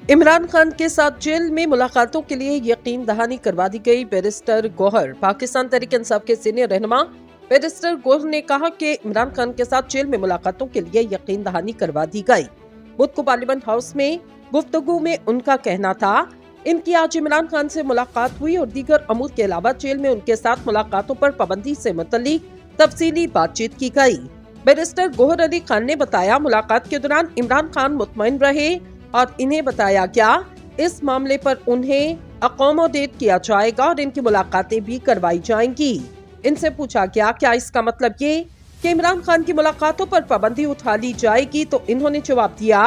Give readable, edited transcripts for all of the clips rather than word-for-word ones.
इमरान खान के साथ जेल में मुलाकातों के लिए यकीन दहानी करवा दी गई। बैरिस्टर गौहर। पाकिस्तान तहरीक इंसाफ के सीनियर रहनुमा बैरिस्टर गौहर ने कहा कि इमरान खान के साथ जेल में मुलाकातों के लिए यकीन दहानी करवा दी गई। बुध को पार्लियामेंट हाउस में गुफ्तगू में उनका कहना था, इनकी आज इमरान खान से मुलाकात हुई और दीगर अमूर के अलावा जेल में उनके साथ मुलाकातों पर पाबंदी से मुतल्लिक तफसीली बातचीत की गई। बैरिस्टर गौहर अली खान ने बताया, मुलाकात के दौरान इमरान खान मुतमईन रहे और इन्हें बताया गया इस मामले पर उन्हें अकोमोडेट किया जाएगा और इनकी मुलाकातें भी करवाई जाएंगी। इनसे पूछा गया, क्या इसका मतलब ये कि इमरान खान की मुलाकातों पर पाबंदी उठा ली जाएगी, तो इन्होंने जवाब दिया,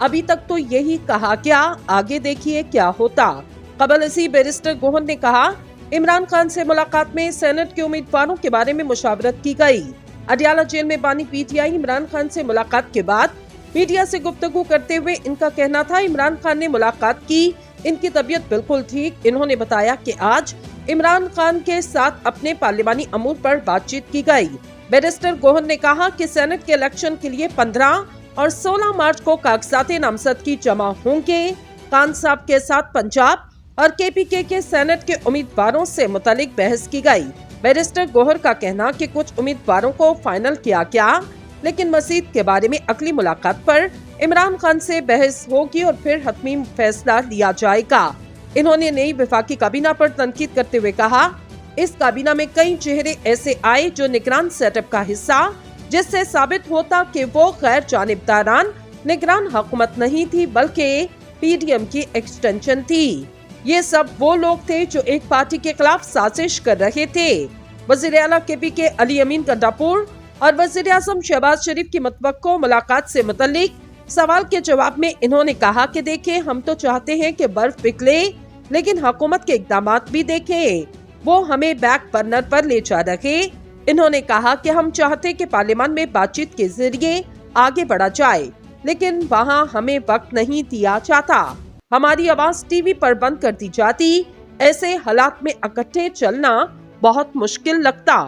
अभी तक तो यही कहा गया, आगे देखिए क्या होता। कबल इसी बैरिस्टर गौहर ने कहा, इमरान खान से मुलाकात में सेनेट के उम्मीदवारों के बारे में मुशावरत की गई। अडियाला जेल में बानी पीटीआई इमरान खान से मुलाकात के बाद मीडिया से गुफ्तगू करते हुए इनका कहना था, इमरान खान ने मुलाकात की, इनकी तबीयत बिल्कुल ठीक। इन्होंने बताया कि आज इमरान खान के साथ अपने पार्लिमानी अमूर पर बातचीत की गई। बैरिस्टर गौहर ने कहा कि सेनेट के इलेक्शन के लिए 15 और 16 मार्च को कागजात नामजदगी जमा होंगे। खान साहब के साथ पंजाब और केपीके के सेनेट के उम्मीदवारों से मुतालिक बहस की गई। बैरिस्टर गौहर का कहना कि कुछ उम्मीदवारों को फाइनल किया गया, लेकिन मजीद के बारे में अगली मुलाकात पर इमरान खान से बहस होगी और फिर हतमी फैसला लिया जाएगा। इन्होंने नई वफाकी काबीना पर तनकीद करते हुए कहा, इस काबीना में कई चेहरे ऐसे आए जो निगरान सेटअप का हिस्सा, जिससे साबित होता कि वो गैर जानिबदारान निगरान हुकूमत नहीं थी बल्कि पीडीएम की एक्सटेंशन थी। ये सब वो लोग थे जो एक पार्टी के खिलाफ साजिश कर रहे थे। वजीर आला केपीके अली अमीन गंडापुर और वज़ीर आज़म शहबाज शरीफ की मतवक्को मुलाकात से मुतल्लिक सवाल के जवाब में इन्होंने कहा कि देखिए, हम तो चाहते हैं कि बर्फ पिघले, लेकिन हुकूमत के इक़दामात भी देखें, वो हमें बैक बर्नर पर ले जा रहे। इन्होंने कहा कि हम चाहते कि पार्लियामान में बातचीत के जरिए आगे बढ़ा जाए, लेकिन वहाँ हमें वक्त नहीं दिया जाता, हमारी आवाज टीवी पर बंद कर दी जाती। ऐसे हालात में इकट्ठे चलना बहुत मुश्किल लगता।